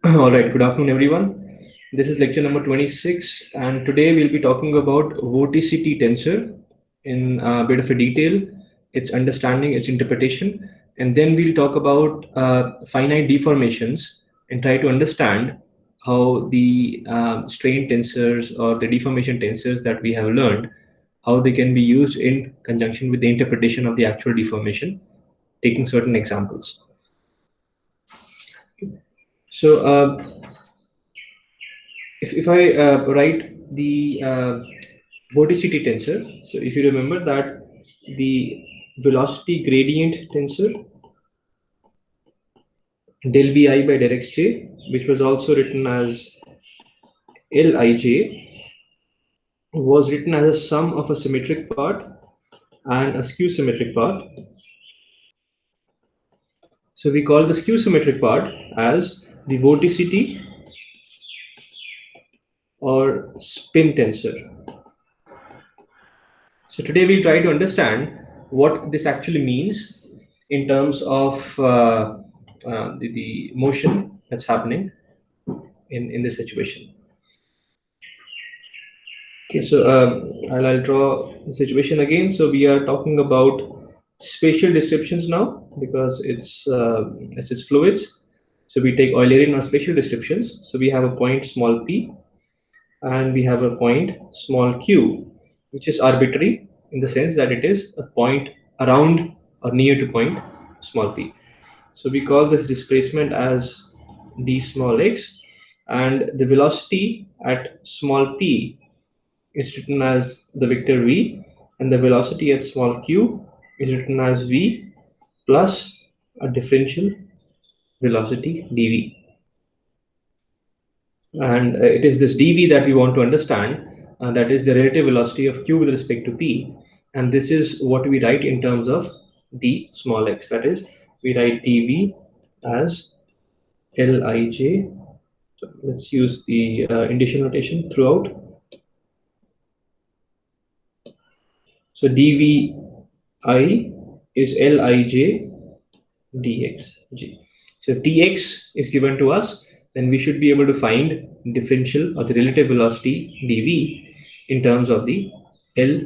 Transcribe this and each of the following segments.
All right, good afternoon, everyone. This is lecture number 26, and today we'll be talking about Vorticity tensor in a bit of a detail, its understanding, its interpretation, and then we'll talk about finite deformations and try to understand how the strain tensors or the deformation tensors that we have learned, how they can be used in conjunction with the interpretation of the actual deformation, taking certain examples. So, if I write the vorticity tensor, so if you remember that the velocity gradient tensor del vi by del xj, which was also written as lij, was written as a sum of a symmetric part and a skew symmetric part. So we call the skew symmetric part as the vorticity or spin tensor. So today we'll try to understand what this actually means in terms of the motion that's happening in this situation. Okay, so I'll draw the situation again. So we are talking about spatial descriptions now because it's fluids. So we take Eulerian or spatial descriptions. So we have a point small p and we have a point small q, which is arbitrary in the sense that it is a point around or near to point small p. So we call this displacement as d small x, and the velocity at small p is written as the vector v, and the velocity at small q is written as v plus a differential velocity dv. And it is this dv that we want to understand, that is the relative velocity of q with respect to p, and this is what we write in terms of d small x. That is, we write dv as lij. So let's use the indication notation throughout. So dvi is lij dxj. So if dx is given to us, then we should be able to find differential or the relative velocity dv in terms of the L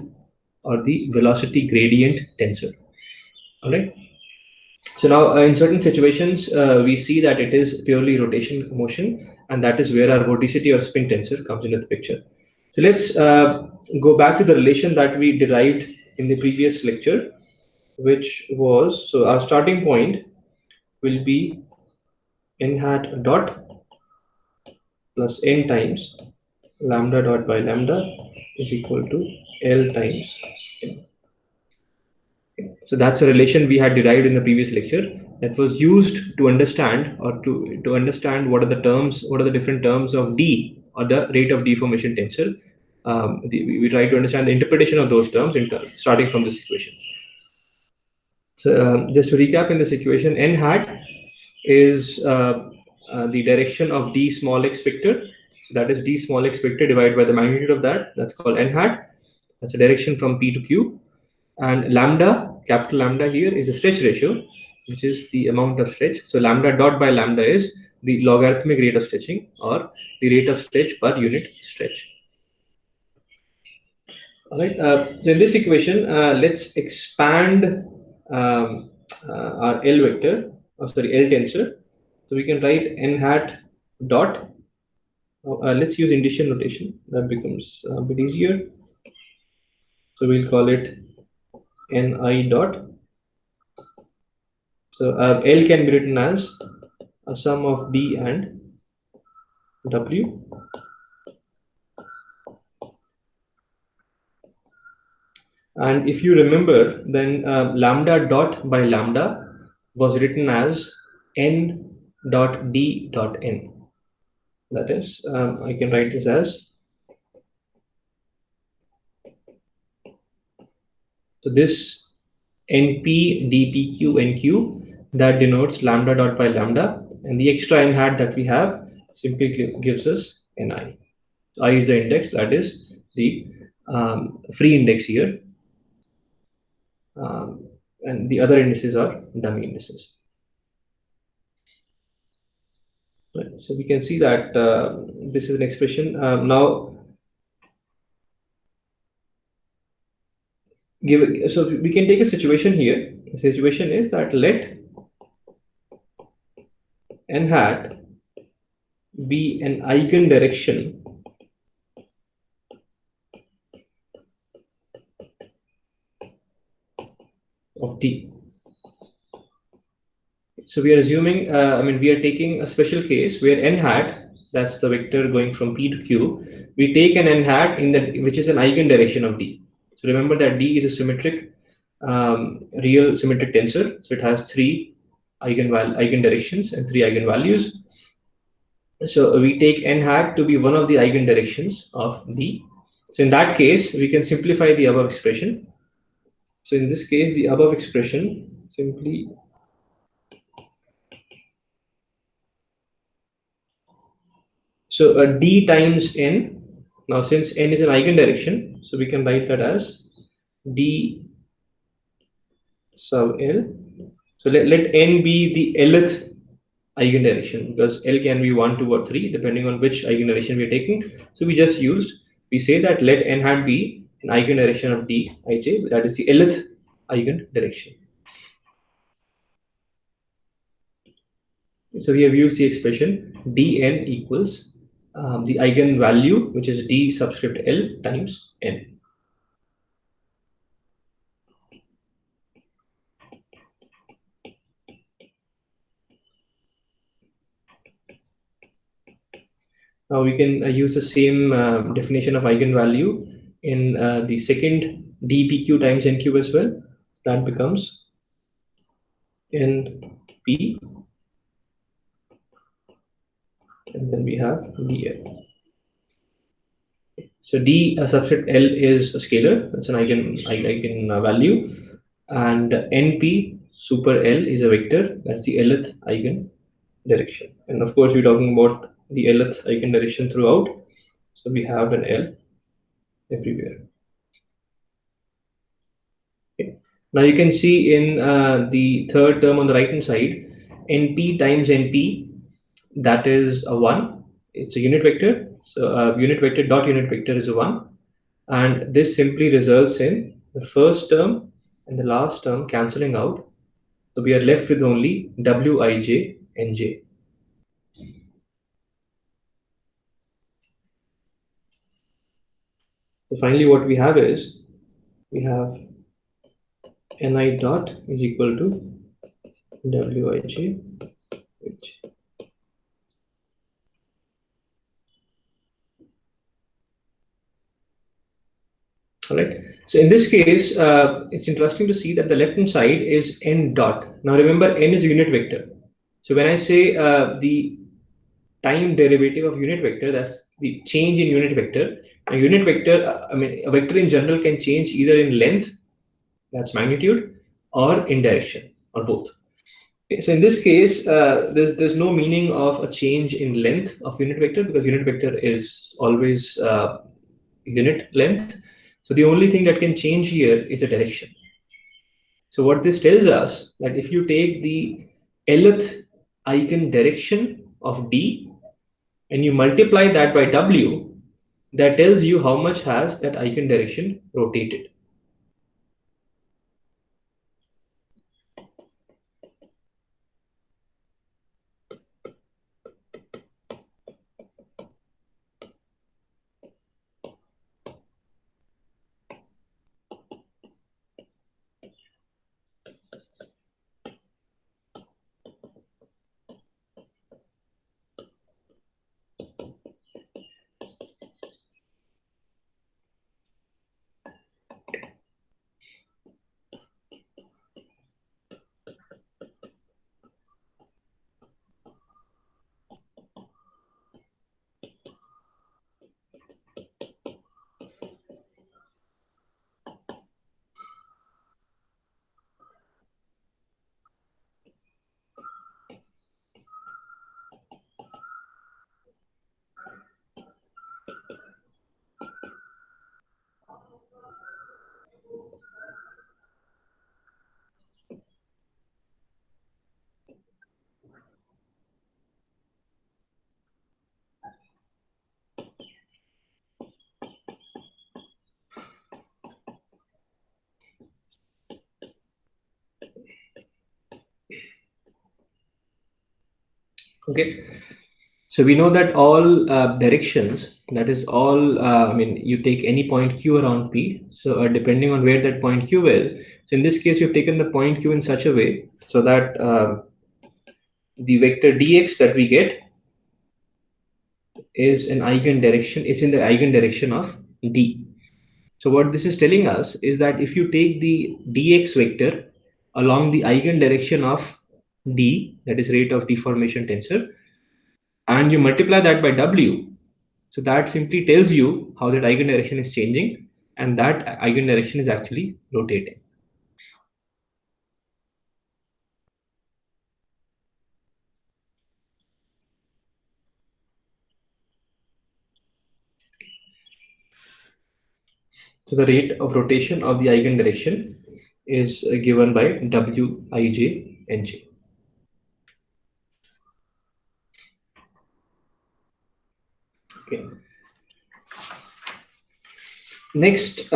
or the velocity gradient tensor. All right. So now in certain situations, we see that it is purely rotation motion, and that is where our vorticity or spin tensor comes into the picture. So let's go back to the relation that we derived in the previous lecture, which was, so our starting point will be n hat dot plus n times lambda dot by lambda is equal to L times n. So that's a relation we had derived in the previous lecture that was used to understand or to understand what are the terms, what are the different terms of d or the rate of deformation tensor. We try to understand the interpretation of those terms starting from this equation. So just to recap, in this equation, n hat is the direction of d small x vector. So that is d small x vector divided by the magnitude of that. That's called n hat. That's a direction from p to q. And lambda, capital lambda here, is a stretch ratio, which is the amount of stretch. So lambda dot by lambda is the logarithmic rate of stretching or the rate of stretch per unit stretch. All right. So in this equation, let's expand our L vector, or sorry, L tensor. So we can write n hat dot. Let's use indication notation. That becomes a bit easier. So we'll call it ni dot. So L can be written as a sum of d and w. And if you remember, then lambda dot by lambda was written as n dot d dot n. That is, I can write this as, so this np dpq nq, that denotes lambda dot by lambda, and the extra n hat that we have simply gives us ni. So I is the index, that is the free index here, and the other indices are dummy indices. Right. So we can see that this is an expression. Now, so we can take a situation here. The situation is that let n hat be an eigendirection of D. So we are assuming, we are taking a special case where n hat, that's the vector going from P to Q, we take an n hat in that which is an eigendirection of D. So remember that D is a symmetric, real symmetric tensor. So it has three eigendirections and three eigenvalues. So we take n hat to be one of the eigendirections of D. So in that case, we can simplify the above expression. So in this case, the above expression simply, so D times n. Now since n is an eigendirection, so we can write that as D sub L. So let n be the Lth eigendirection, because L can be 1, 2, or 3 depending on which eigendirection we are taking. So we say that let n hat be an eigendirection of D ij, that is the Lth eigendirection. So we have used the expression dn equals the eigenvalue, which is D subscript L times n. Now we can use the same definition of eigenvalue in the second dpq times nq as well. That becomes np, and then we have dl. So d subset L is a scalar, that's an eigen value, and np super L is a vector, that's the Lth eigen direction. And of course, we're talking about the Lth eigen direction throughout. So we have an L everywhere. Okay. Now you can see in the third term on the right hand side, np times np, that is a 1. It's a unit vector. So unit vector dot unit vector is a 1. And this simply results in the first term and the last term cancelling out. So we are left with only wij nj. So finally, what we have is we have ni dot is equal to wij, which, all right. So in this case, it's interesting to see that the left hand side is n dot. Now remember, n is a unit vector. So when I say the time derivative of unit vector, that's the change in unit vector. A unit vector, a vector in general can change either in length, that's magnitude, or in direction, or both. Okay, so in this case, there's no meaning of a change in length of unit vector, because unit vector is always unit length. So the only thing that can change here is the direction. So what this tells us, that if you take the Lth eigen direction of D and you multiply that by W, that tells you how much has that eigen direction rotated. Okay. So we know that all directions, that is all, I mean, you take any point Q around P. So depending on where that point Q is, so in this case, you've taken the point Q in such a way so that the vector dx that we get is in the eigen direction of D. So what this is telling us is that if you take the dx vector along the eigen direction of D, that is rate of deformation tensor, and you multiply that by W, so that simply tells you how that eigendirection is changing, and that eigendirection is actually rotating. So the rate of rotation of the eigendirection is given by Wij and J. Okay. Next,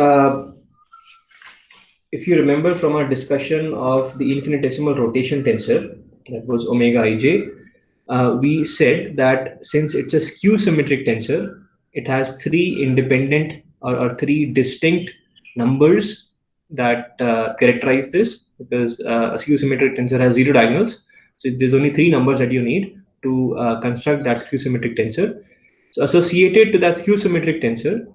if you remember from our discussion of the infinitesimal rotation tensor, that was omega ij, we said that since it's a skew symmetric tensor, it has three independent or three distinct numbers that characterize this, because a skew symmetric tensor has zero diagonals. So there's only three numbers that you need to construct that skew symmetric tensor. So associated to that skew symmetric tensor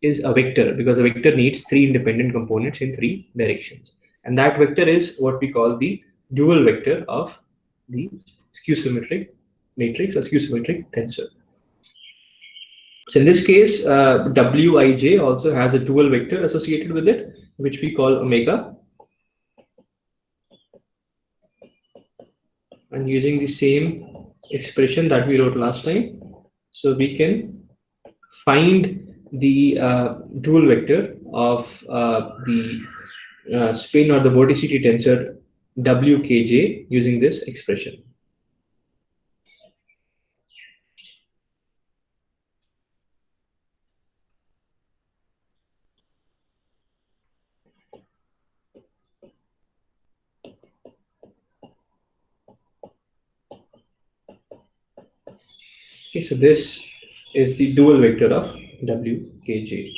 is a vector, because a vector needs three independent components in three directions. And that vector is what we call the dual vector of the skew symmetric matrix or skew symmetric tensor. So in this case, Wij also has a dual vector associated with it, which we call omega. And using the same expression that we wrote last time, so we can find the dual vector of the spin or the vorticity tensor Wkj using this expression. Okay, so this is the dual vector of Wkj.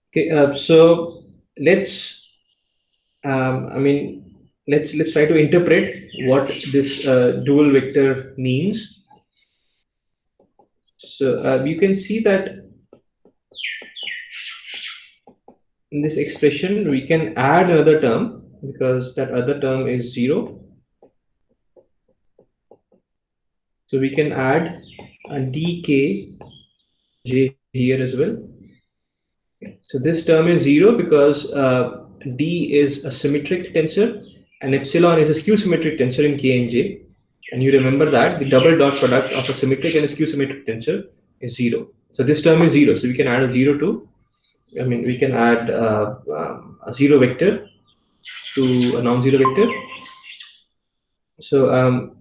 Okay, so let's, I mean, let's try to interpret what this dual vector means. So you can see that in this expression we can add another term, because that other term is 0. So we can add a dkj here as well. So this term is 0 because D is a symmetric tensor and epsilon is a skew symmetric tensor in K and J. And you remember that the double dot product of a symmetric and a skew symmetric tensor is 0. So this term is 0. So we can add a 0 to, I mean, we can add a 0 vector to a non-zero vector. So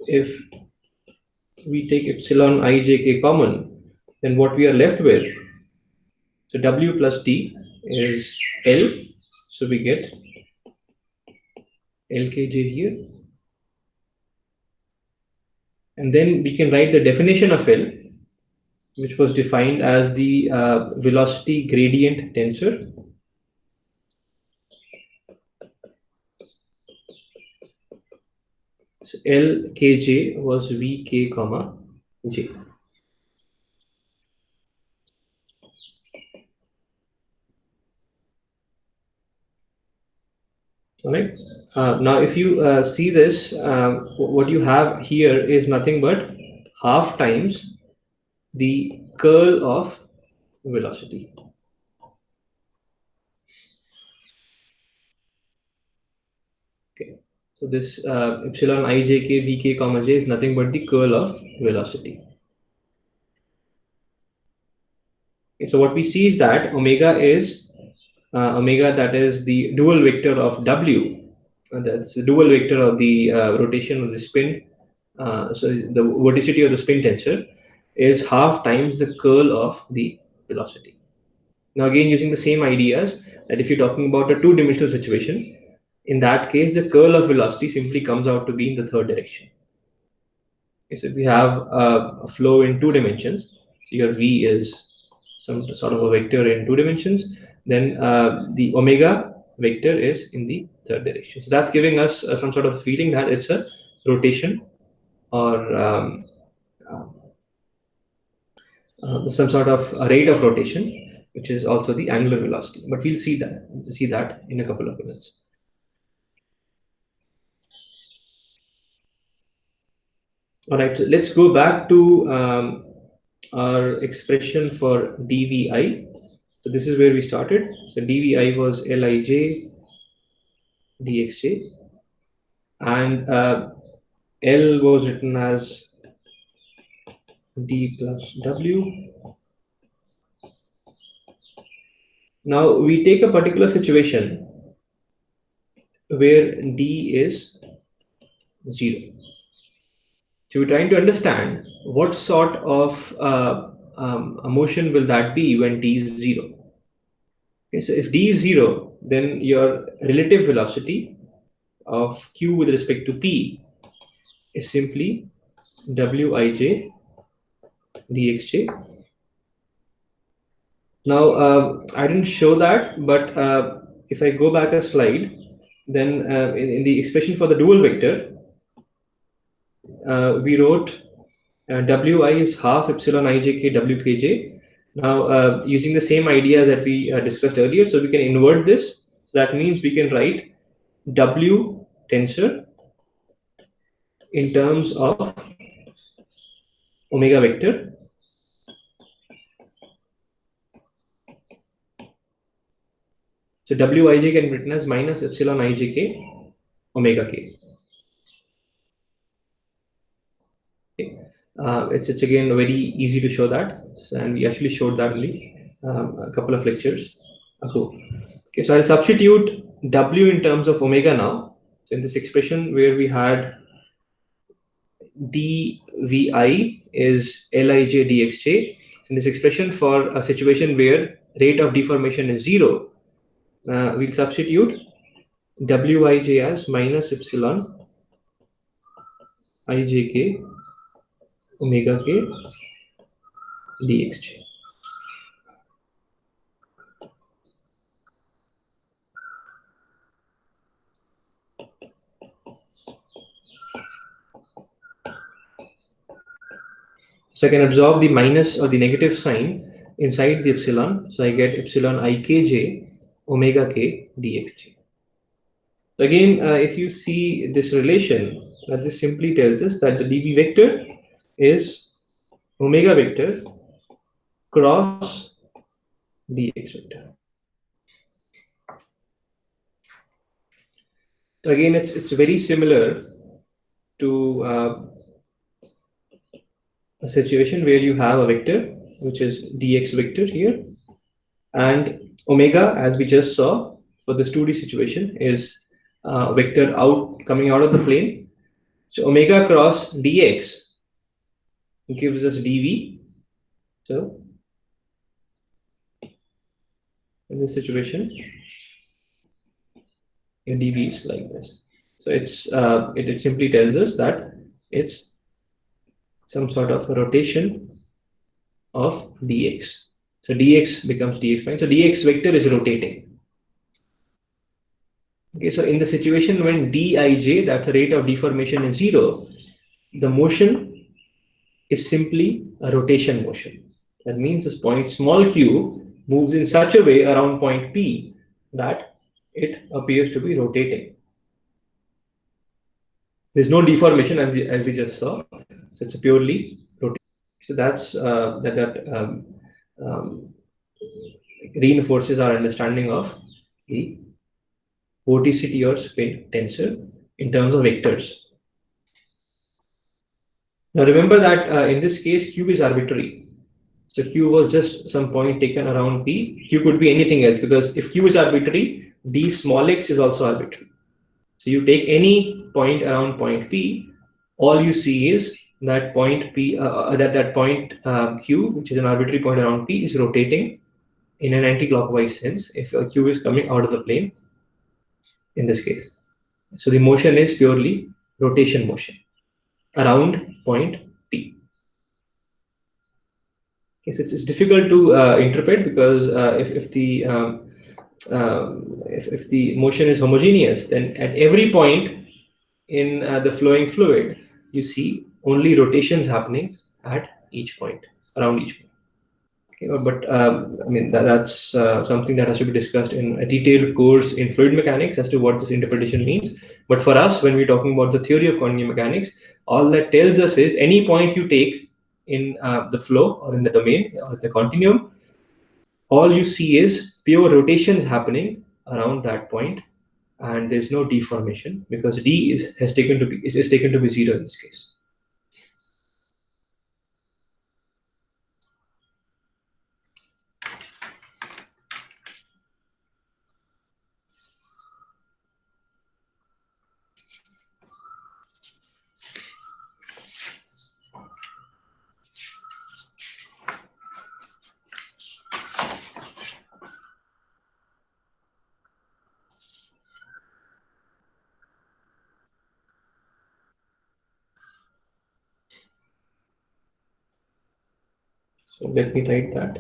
if we take epsilon ijk common, then what we are left with, so W plus D is L. So we get LKJ here. And then we can write the definition of L, which was defined as the velocity gradient tensor. So LKJ was VK comma J. All right. Now, if you see this, what you have here is nothing but half times the curl of velocity. Okay. So this epsilon ijk vk comma j is nothing but the curl of velocity. Okay, so what we see is that omega is omega, that is the dual vector of W. That's the dual vector of the rotation of the spin. So the vorticity of the spin tensor is half times the curl of the velocity. Now again, using the same ideas, that if you're talking about a two-dimensional situation, in that case, the curl of velocity simply comes out to be in the third direction. Okay, so if we have a flow in 2 dimensions, so your v is some sort of a vector in 2 dimensions, then the omega vector is in the third direction. So that's giving us some sort of feeling that it's a rotation, or some sort of a rate of rotation, which is also the angular velocity. But we'll see that in a couple of minutes. All right, so let's go back to our expression for dvi. So this is where we started. So dvi was lij dxj, and L was written as d plus w. Now we take a particular situation where d is 0. So we're trying to understand what sort of a motion will that be when d is 0. Okay, so if d is 0, then your relative velocity of q with respect to p is simply wij dxj. Now, I didn't show that, but if I go back a slide, then in the expression for the dual vector, we wrote wi is half epsilon ijk wkj. Now, using the same ideas that we discussed earlier, so we can invert this. So that means we can write w tensor in terms of omega vector. So wij can be written as minus epsilon ijk omega k. It's again very easy to show that, and we actually showed that in the a couple of lectures ago. Okay, so I'll substitute w in terms of omega now. So in this expression where we had dvi is lij dxj, in this expression for a situation where rate of deformation is 0, we'll substitute wij as minus epsilon ijk omega k dxj. So I can absorb the minus or the negative sign inside the epsilon. So I get epsilon ikj omega k dxj. So again, if you see this relation, this simply tells us that the dv vector is omega vector cross dx vector. So again, it's very similar to a situation where you have a vector, which is dx vector here, and omega, as we just saw for this 2D situation, is vector coming out of the plane. So omega cross dx gives us dv. So in this situation, dv is like this. So it simply tells us that it's some sort of a rotation of dx. So dx becomes dx prime. So dx vector is rotating. Okay, so in the situation when dij, that's the rate of deformation, is 0, the motion is simply a rotation motion. That means this point small q moves in such a way around point P that it appears to be rotating. There's no deformation as we just saw, so it's purely rotation. So that's that reinforces our understanding of the vorticity or spin tensor in terms of vectors. Now remember that in this case, q is arbitrary. So q was just some point taken around P. Q could be anything else, because if q is arbitrary, d small x is also arbitrary. So you take any point around point P, all you see is that point P, that point Q, which is an arbitrary point around P, is rotating in an anti-clockwise sense if a cube is coming out of the plane in this case. So the motion is purely rotation motion around point P. Okay, so it's difficult to interpret because if the motion is homogeneous, then at every point in the flowing fluid, you see only rotations happening at each point, around each point. Okay, but I mean that's something that has to be discussed in a detailed course in fluid mechanics as to what this interpretation means. But for us, when we're talking about the theory of quantum mechanics, all that tells us is any point you take in the flow or in the domain or the continuum, all you see is pure rotations happening around that point, and there's no deformation because d is taken to be zero in this case. So let me write that.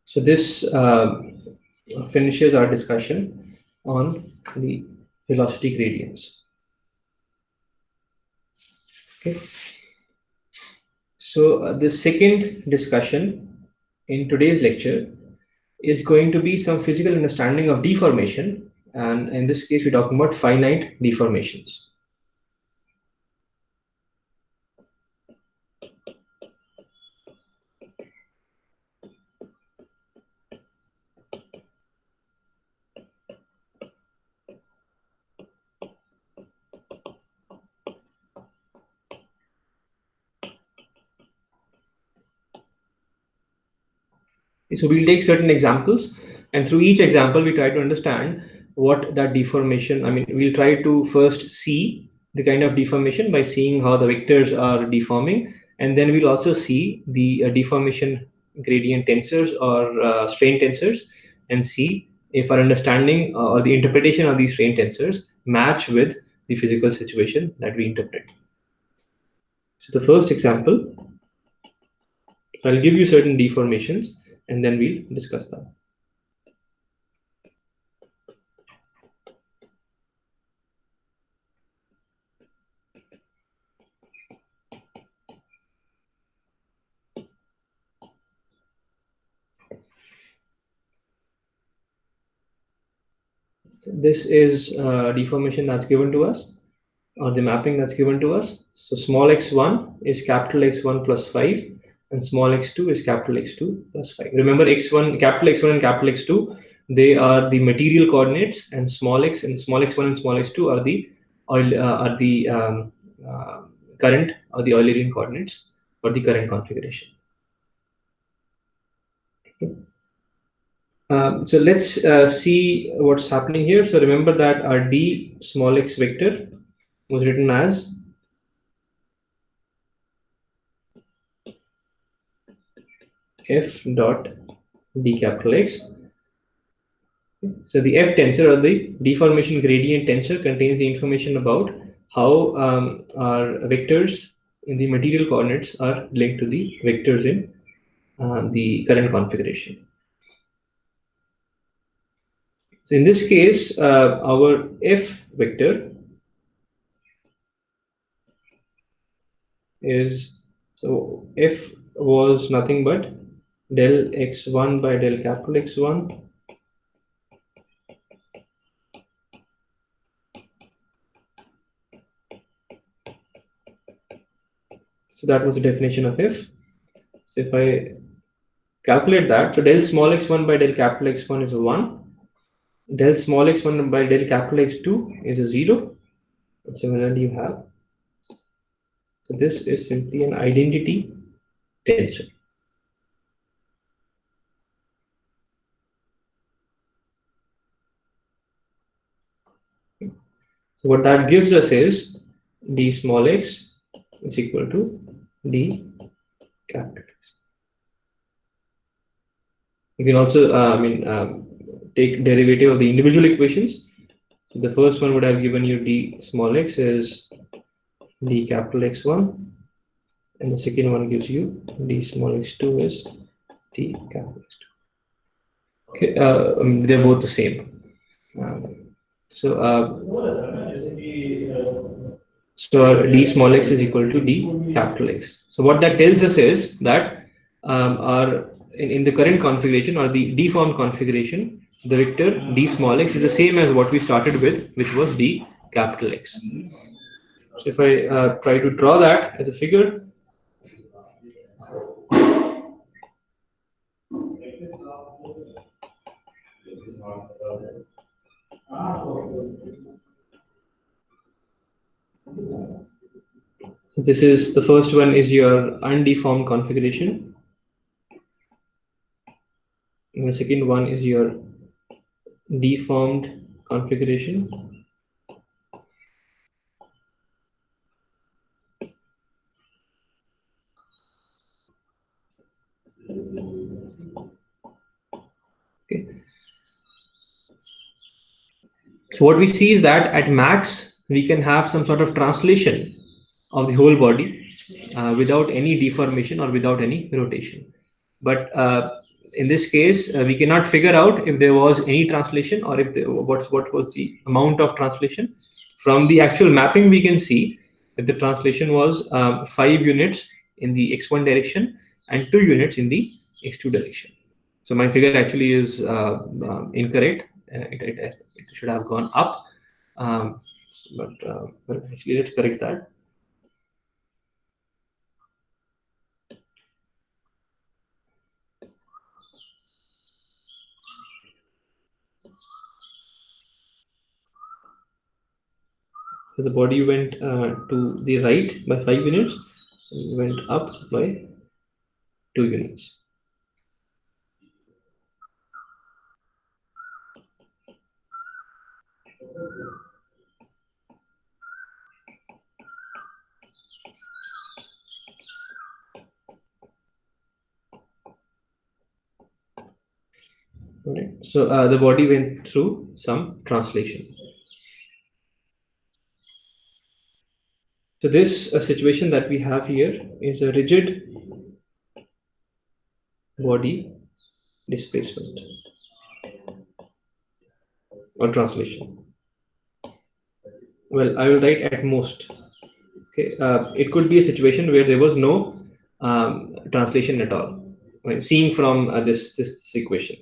So this finishes our discussion on the velocity gradients. Okay. So the second discussion in today's lecture is going to be some physical understanding of deformation, and in this case, we're talking about finite deformations. So we'll take certain examples, and through each example, we try to understand what that deformation. I mean, we'll try to first see the kind of deformation by seeing how the vectors are deforming, and then we'll also see the deformation gradient tensors or strain tensors, and see if our understanding or the interpretation of these strain tensors match with the physical situation that we interpret. So the first example, I'll give you certain deformations, and then we'll discuss them. This is deformation that's given to us, or the mapping that's given to us. So small x1 is capital X1 plus 5, and small x2 is capital X2 plus 5. Remember, capital X1 and capital X2, they are the material coordinates, and small x and small x1 and small x2 are the current or the Eulerian coordinates for the current configuration. So let's see what's happening here. So remember that our d small x vector was written as f dot d capital X. So the f tensor or the deformation gradient tensor contains the information about how our vectors in the material coordinates are linked to the vectors in the current configuration. So in this case, our f vector is, so f was nothing but del x1 by del capital X1 So that was the definition of f. So if I calculate that, so del small x1 by del capital X1 is a 1. Del small x1 by del capital X2 is a 0. And similarly, you have. So this is simply an identity tensor. So what that gives us is d small x is equal to d capital X. You can also, take derivative of the individual equations. So the first one would have given you d small x is d capital X1, and the second one gives you d small x2 is d capital X2. Okay, they're both the same. So d small x is equal to d capital X. So what that tells us is that our in the current configuration or the deformed configuration, the vector d small x is the same as what we started with, which was d capital X. So if I try to draw that as a figure, so this is the first one is your undeformed configuration, and the second one is your deformed configuration. Okay. So what we see is that at max we can have some sort of translation of the whole body without any deformation or without any rotation. But in this case, we cannot figure out if there was any translation or if what was the amount of translation. From the actual mapping, we can see that the translation was 5 units in the x1 direction and 2 units in the x2 direction. So my figure actually is incorrect. It should have gone up, but actually let's correct that. So the body went to the right by 5 units, and went up by 2 units. Right. So the body went through some translation. So this situation that we have here is a rigid body displacement or translation. Well, I will write at most. Okay, it could be a situation where there was no translation at all. Right? Seeing from this equation.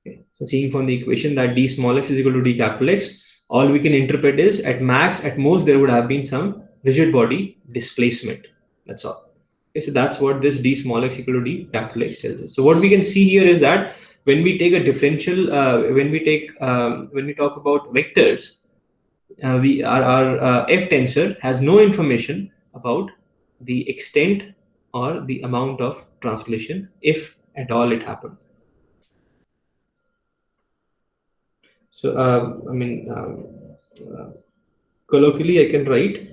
Okay. So seeing from the equation that d small x is equal to d capital X, all we can interpret is at max, at most, there would have been some rigid body displacement. That's all. Okay, so that's what this d small x equal to d capital X tells us. So what we can see here is that when we take a differential, when we talk about vectors, our f tensor has no information about the extent or the amount of translation, if at all it happened. So colloquially I can write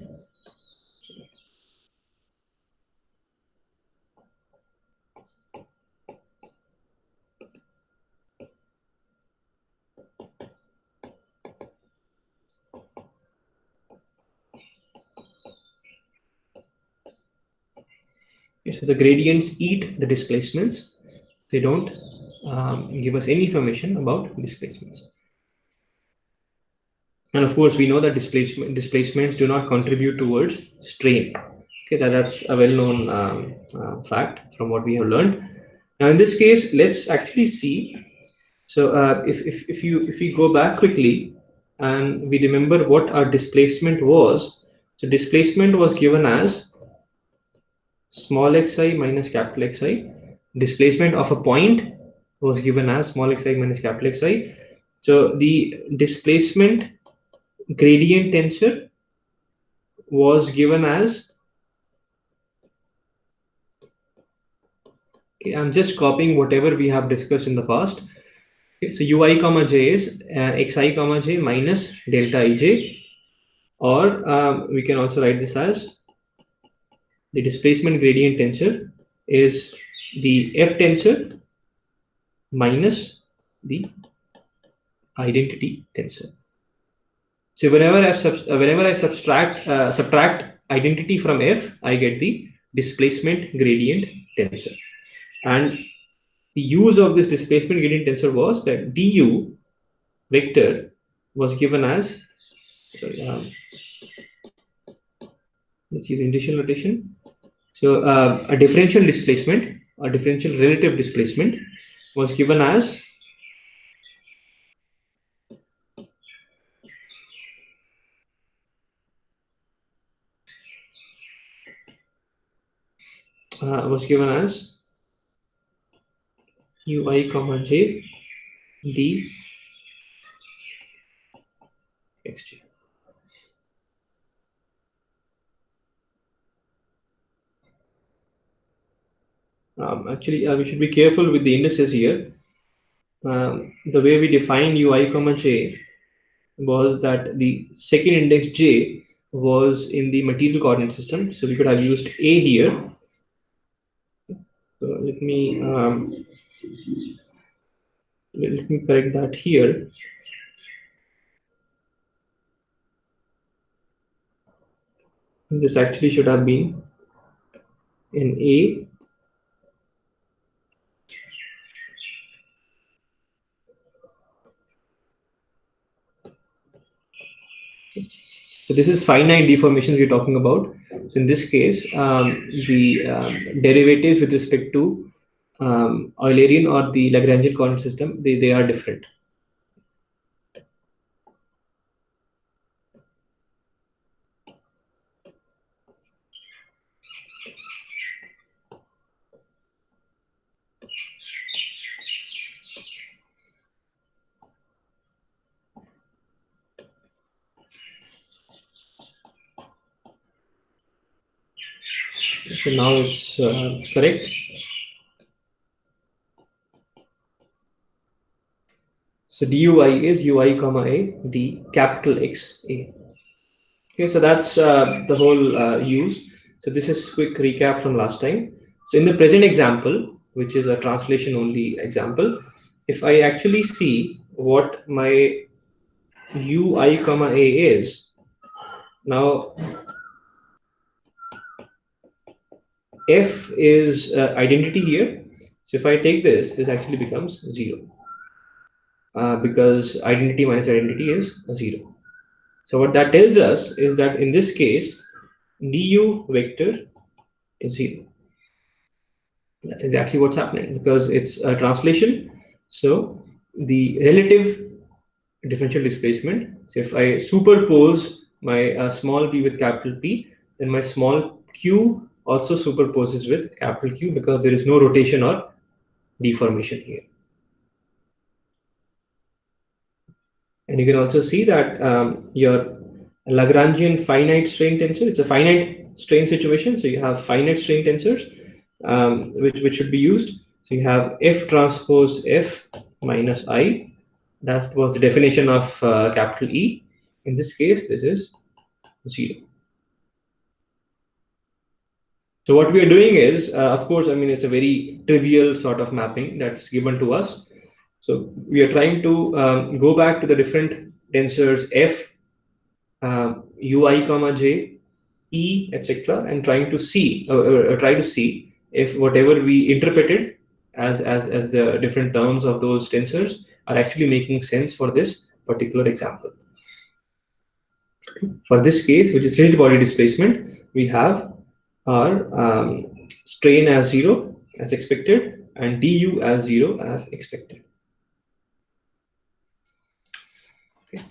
so the gradients eat the displacements. They don't give us any information about displacements. And of course, we know that displacements do not contribute towards strain. Okay, that's a well-known fact from what we have learned. Now, in this case, let's actually see. So, if we go back quickly and we remember what our displacement was. So, displacement was given as small xi minus capital Xi. Displacement of a point was given as small xi minus capital Xi. So the displacement gradient tensor was given as, okay, I'm just copying whatever we have discussed in the past. Okay, so ui comma j is xi comma j minus delta ij, or we can also write this as the displacement gradient tensor is the f tensor minus the identity tensor. So whenever I subtract identity from f, I get the displacement gradient tensor. And the use of this displacement gradient tensor was that du vector was given as, sorry, let's use initial notation. So a differential displacement, a differential relative displacement was given as ui comma j d xj. Actually, we should be careful with the indices here. The way we define ui comma j was that the second index j was in the material coordinate system, so we could have used a here. So let me correct that here. This actually should have been an a. So this is finite deformation we're talking about. So in this case, the derivatives with respect to Eulerian or the Lagrangian coordinate system, they are different. So now it's correct. So dui is ui comma a d capital X a. Okay, so that's the whole use. So this is quick recap from last time. So in the present example, which is a translation only example, if I actually see what my ui comma a is, now f is identity here. So if I take this actually becomes 0 because identity minus identity is 0. So what that tells us is that in this case, du vector is 0. That's exactly what's happening because it's a translation. So the relative differential displacement. So if I superpose my small p with capital P, then my small q also superposes with capital Q because there is no rotation or deformation here. And you can also see that your Lagrangian finite strain tensor, it's a finite strain situation. So you have finite strain tensors, which should be used. So you have F transpose F minus I. That was the definition of capital E. In this case, this is 0. So what we are doing is, of course, I mean, it's a very trivial sort of mapping that's given to us. So we are trying to go back to the different tensors F, ui comma j, e, etc., and trying to see, try to see if whatever we interpreted as the different terms of those tensors are actually making sense for this particular example. For this case, which is rigid body displacement, we have our strain as 0 as expected and du as 0 as expected. Okay.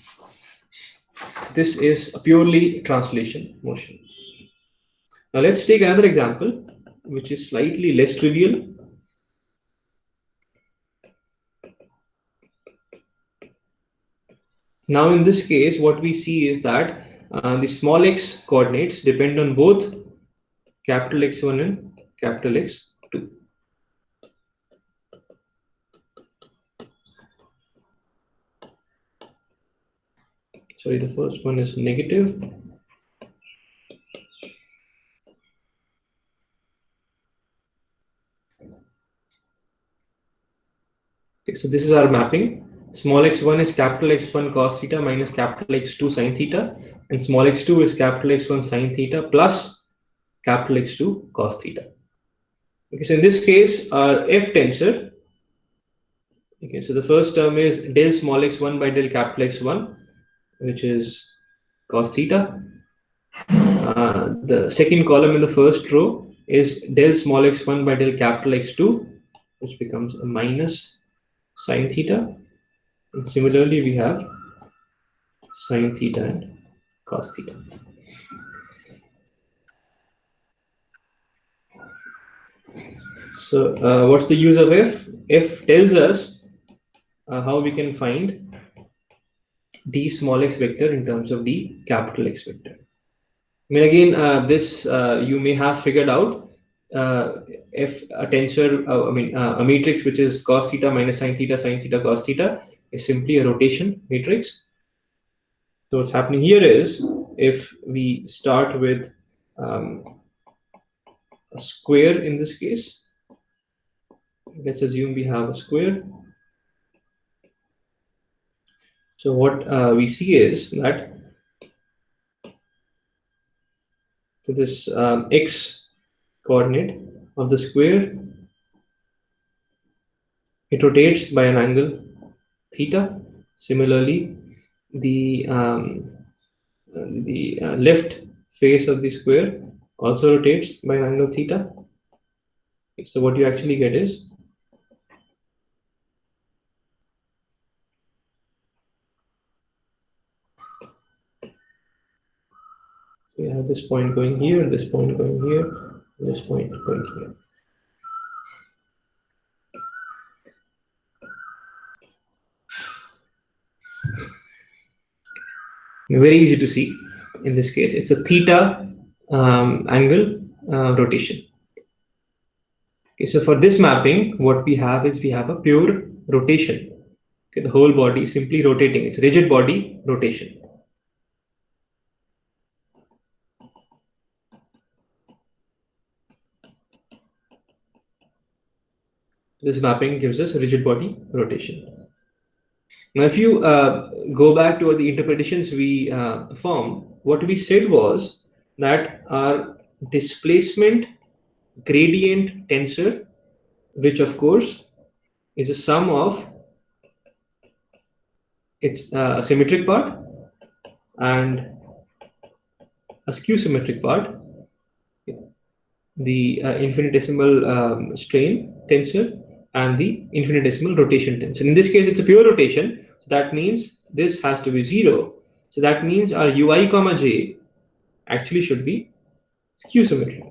So this is a purely translation motion. Now let's take another example. which is slightly less trivial. Now in this case, what we see is that the small x coordinates depend on both capital X1 and capital X2. Sorry, the first one is negative. Okay, so this is our mapping. Small x1 is capital X1 cos theta minus capital X2 sin theta, and small x2 is capital X1 sin theta plus capital X2 cos theta. Okay, so in this case, our F tensor. Okay, so the first term is del small x1 by del capital X1, which is cos theta. The second column in the first row is del small x1 by del capital X2, which becomes a minus sin theta. And similarly, we have sin theta and cos theta. So what's the use of F? F tells us how we can find d small x vector in terms of d capital X vector. I mean, again, this you may have figured out. If a tensor, a matrix which is cos theta minus sin theta, cos theta is simply a rotation matrix. So what's happening here is, if we start with a square in this case, let's assume we have a square. So what we see is that this x coordinate of the square, it rotates by an angle theta. Similarly, the left face of the square also rotates by an angle theta. So what you actually get is we have this point going here, this point going here, this point going here. Very easy to see. In this case, it's a theta angle rotation. Okay, so for this mapping, what we have is we have a pure rotation. Okay, the whole body is simply rotating. It's rigid body rotation. This mapping gives us a rigid body rotation. Now, if you go back to the interpretations we performed, what we said was that our displacement gradient tensor, which of course is a sum of its a symmetric part and a skew symmetric part, the infinitesimal strain tensor and the infinitesimal rotation tensor. In this case, it's a pure rotation, so that means this has to be 0. So that means our ui comma j actually should be skew symmetric.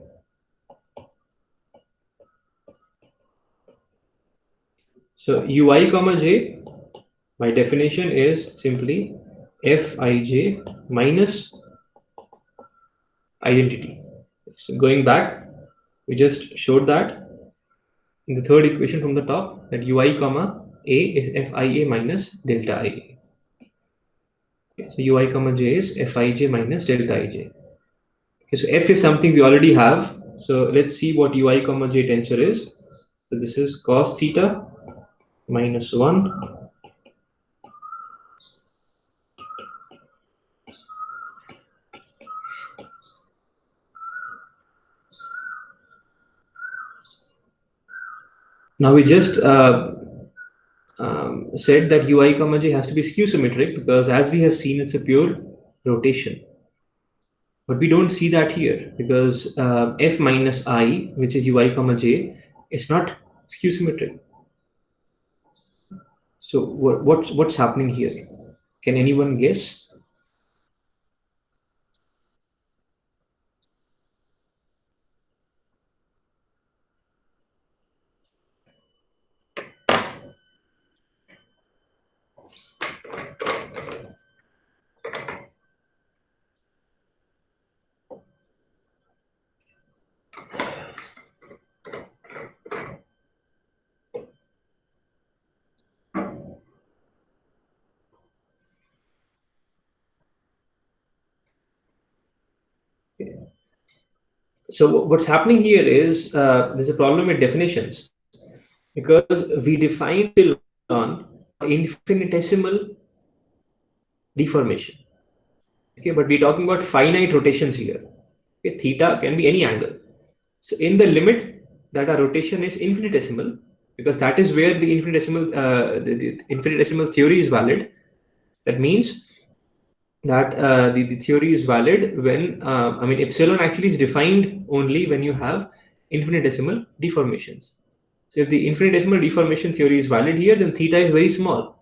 So ui comma j by definition is simply fij minus identity. So going back, we just showed that in the third equation from the top, that ui comma a is fia minus delta ia. Okay, so ui comma j is fij minus delta ij. Okay, so f is something we already have. So let's see what ui comma j tensor is. So this is cos theta minus 1 . Now we just said that ui comma j has to be skew symmetric, because as we have seen, it's a pure rotation. But we don't see that here, because f minus I, which is ui comma j, is not skew symmetric. So what's happening here? Can anyone guess? So what's happening here is there's a problem with definitions because we define epsilon for infinitesimal deformation. Okay, but we're talking about finite rotations here. Okay, theta can be any angle. So in the limit that our rotation is infinitesimal, because that is where the infinitesimal theory is valid. That means that the theory is valid when I mean epsilon actually is defined only when you have infinitesimal deformations. So if the infinitesimal deformation theory is valid here, then theta is very small.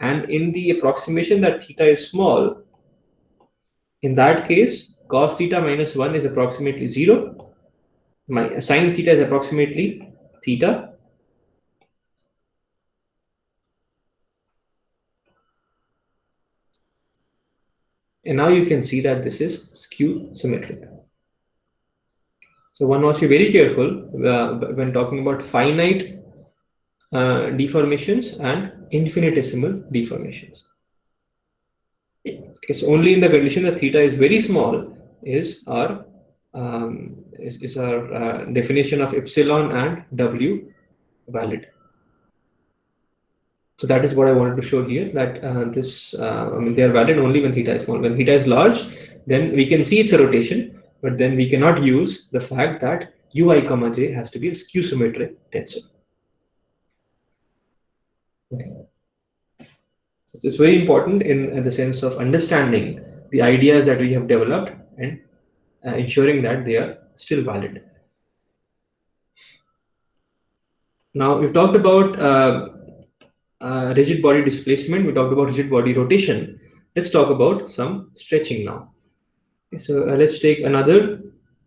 And in the approximation that theta is small, in that case, cos theta minus 1 is approximately 0. My sine theta is approximately theta. And now you can see that this is skew symmetric. So one must be very careful when talking about finite deformations and infinitesimal deformations. It's only in the condition that theta is very small is our definition of epsilon and w valid. So that is what I wanted to show here, that I mean, they are valid only when theta is small. When theta is large, then we can see it's a rotation, but then we cannot use the fact that ui comma j has to be a skew symmetric tensor. Okay. So it's very important in the sense of understanding the ideas that we have developed and ensuring that they are still valid. Now we've talked about rigid body displacement, we talked about rigid body rotation. Let's talk about some stretching now. Okay, so let's take another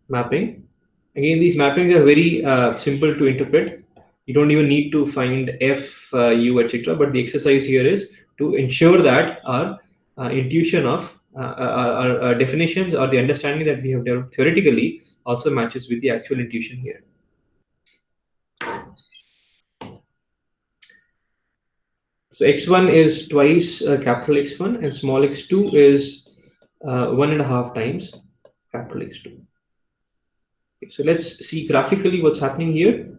mapping. Again, these mappings are very simple to interpret. You don't even need to find f, u, etc. But the exercise here is to ensure that our intuition of our definitions or the understanding that we have developed theoretically also matches with the actual intuition here. So x1 is twice capital X1 and small x2 is 1.5 times capital X2. Okay, so let's see graphically what's happening here.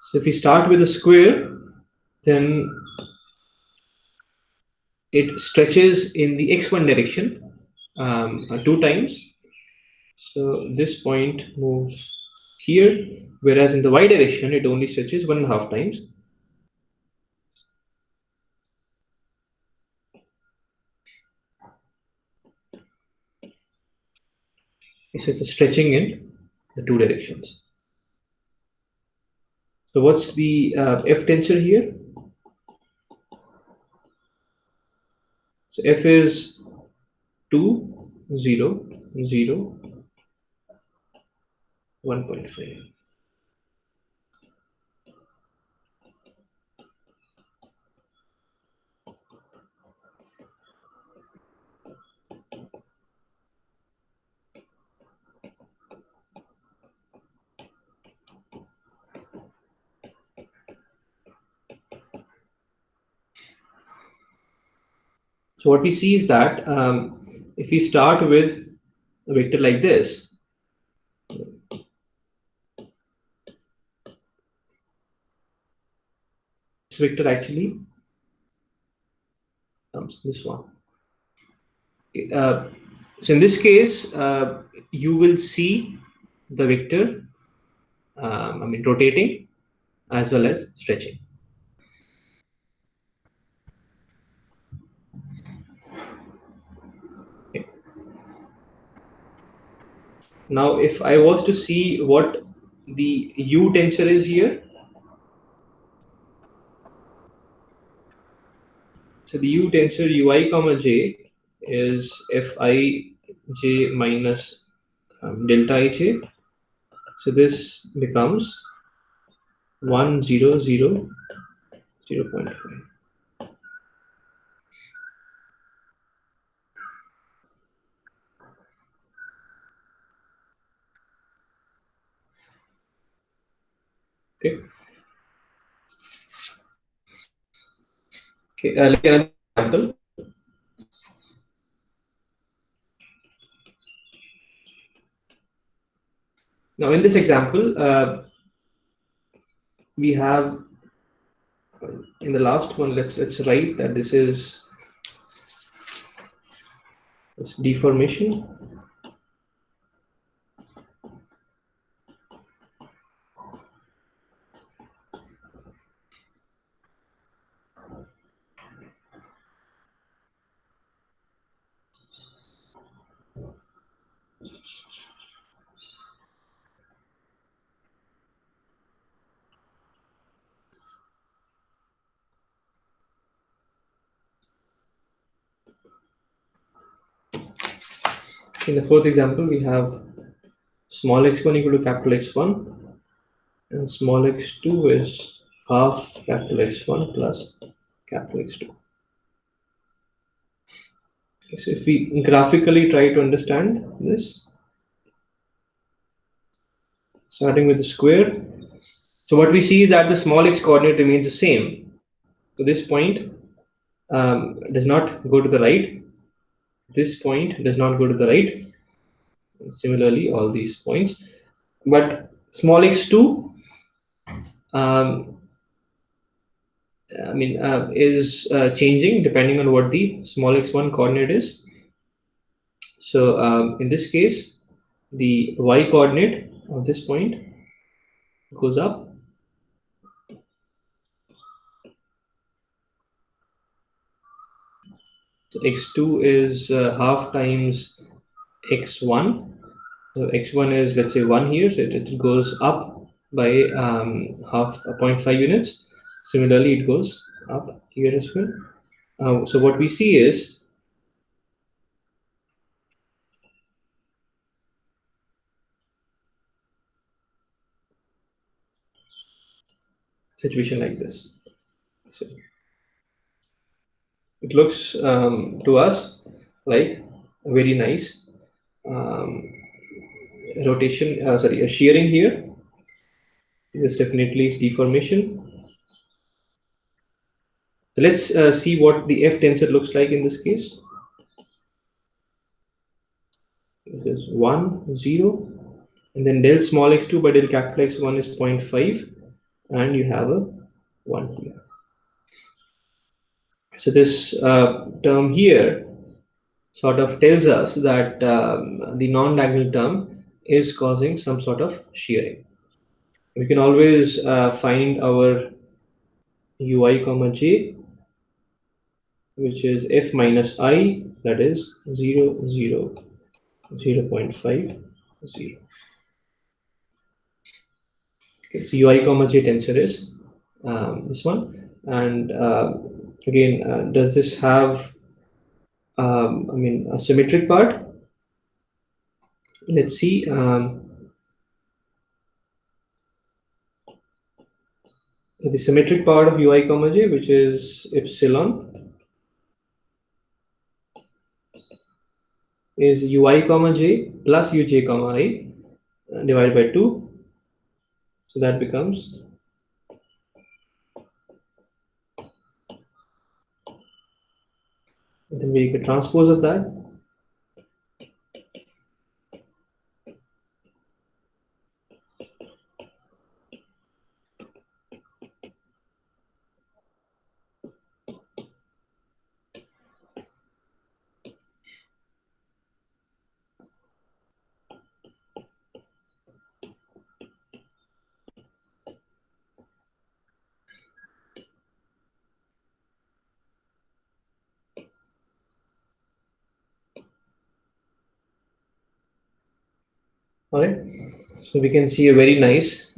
So if we start with a square, then it stretches in the x1 direction 2 times. So this point moves here, whereas in the y direction, it only stretches 1.5 times. So it's a stretching in the 2 directions. So what's the F tensor here? So F is 2, 0, 0, 1.5. So what we see is that if we start with a vector like this, this vector actually comes this one. So in this case, you will see the vector, I mean, rotating as well as stretching. Okay. Now, if I was to see what the U tensor is here, so the U tensor ui comma j is Fij minus delta ij. So this becomes 1, 0, 0, 0.5. Okay, like another example. Now, in this example, we have in the last one. Let's write that this is deformation. In the fourth example, we have small x1 equal to capital X1, and small x2 is half capital X1 plus capital X2. So if we graphically try to understand this, starting with the square, so what we see is that the small x coordinate remains the same. So this point does not go to the right. This point does not go to the right. Similarly, all these points. But small x2, um, is changing depending on what the small x1 coordinate is. So in this case, the y coordinate of this point goes up. So x2 is half times x1. So x1 is, let's say, 1 here, so it goes up by half 0.5 units. Similarly, it goes up here as well. So what we see is situation like this. So it looks to us like a very nice rotation, sorry, a shearing here. This definitely is deformation. So let's see what the F tensor looks like in this case. This is 1, 0, and then del small x2 by del capital X1 is 0.5, and you have a 1 here. So this term here sort of tells us that the non-diagonal term is causing some sort of shearing. We can always find our ui comma j, which is f minus I, that is 0, 0, 0.5, 0. Okay, so ui comma j tensor is this one. And again, does this have a symmetric part? Let's see. The symmetric part of ui comma j, which is epsilon, is ui comma j plus uj comma I divided by 2. So that becomes, then we make a transpose of that. All right. So we can see a very nice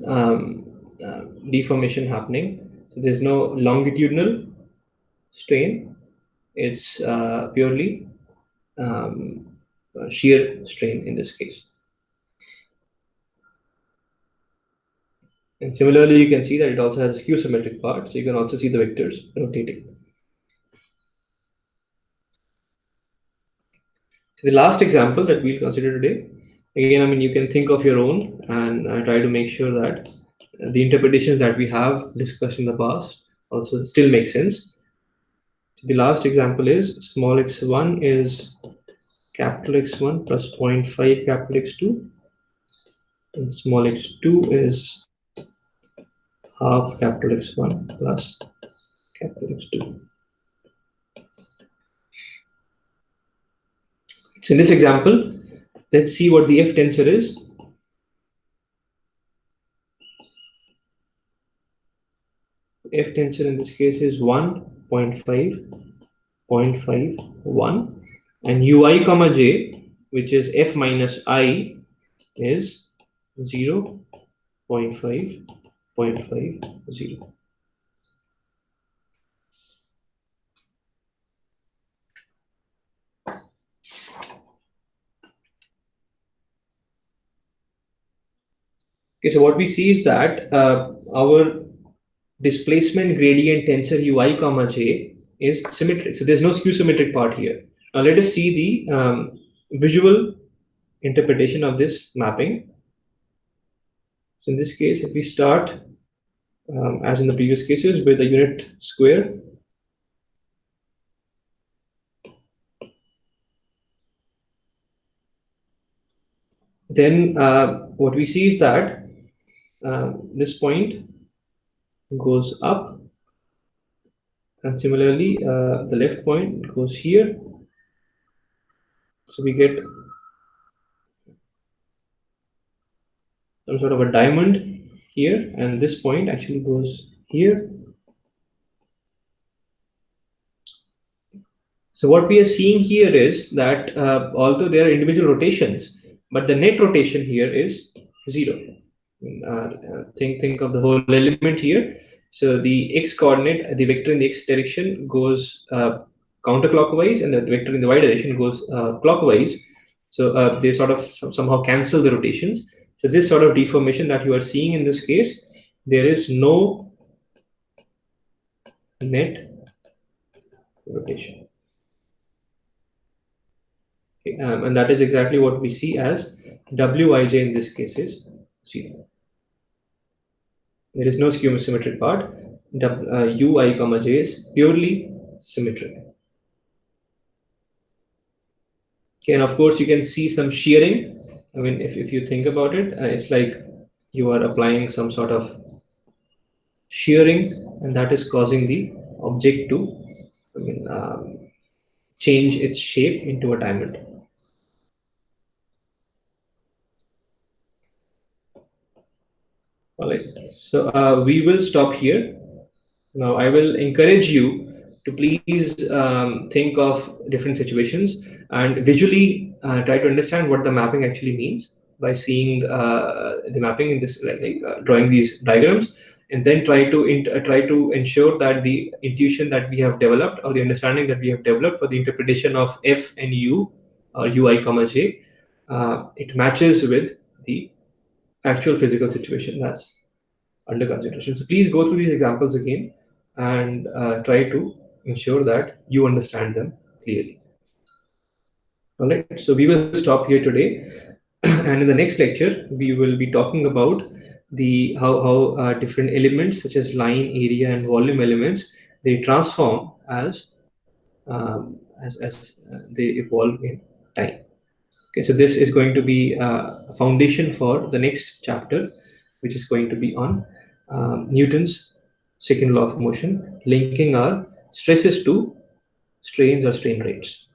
deformation happening. So there's no longitudinal strain. It's purely shear strain in this case. And similarly, you can see that it also has a skew symmetric part. So you can also see the vectors rotating. So the last example that we'll consider today, again, you can think of your own and try to make sure that the interpretations that we have discussed in the past also still make sense. The last example is small x1 is capital X1 plus 0.5 capital X2, and small x2 is half capital X1 plus capital X2. So in this example, let's see what the F tensor is. F tensor in this case is 1.5, 0.5, and ui comma j, which is f minus I, is 0, 0.5, 0.5, 0. Okay, so what we see is that our displacement gradient tensor ui comma j is symmetric. So there's no skew symmetric part here. Now let us see the visual interpretation of this mapping. So in this case, if we start, as in the previous cases, with a unit square, then what we see is that this point goes up, and similarly the left point goes here. So we get some sort of a diamond here, and this point actually goes here. So what we are seeing here is that although there are individual rotations, but the net rotation here is 0. Think of the whole element here. So the x coordinate, the vector in the x direction goes counterclockwise, and the vector in the y direction goes clockwise. So they sort of somehow cancel the rotations. So this sort of deformation that you are seeing in this case, there is no net rotation. Okay, and that is exactly what we see as wij in this case is 0. There is no skew symmetric part. Ui comma j is purely symmetric. Okay, and of course you can see some shearing. I mean, if you think about it, it's like you are applying some sort of shearing, and that is causing the object to, change its shape into a diamond. All right, so we will stop here. Now, I will encourage you to please think of different situations and visually try to understand what the mapping actually means by seeing the mapping in this, drawing these diagrams, and then try to ensure that the intuition that we have developed, or the understanding that we have developed for the interpretation of f and u, or ui comma j, it matches with the actual physical situation that's under consideration. So please go through these examples again and try to ensure that you understand them clearly. All right, so we will stop here today, and in the next lecture we will be talking about the how different elements such as line, area, and volume elements, they transform as they evolve in time. Okay, so this is going to be a foundation for the next chapter, which is going to be on Newton's second law of motion, linking our stresses to strains or strain rates.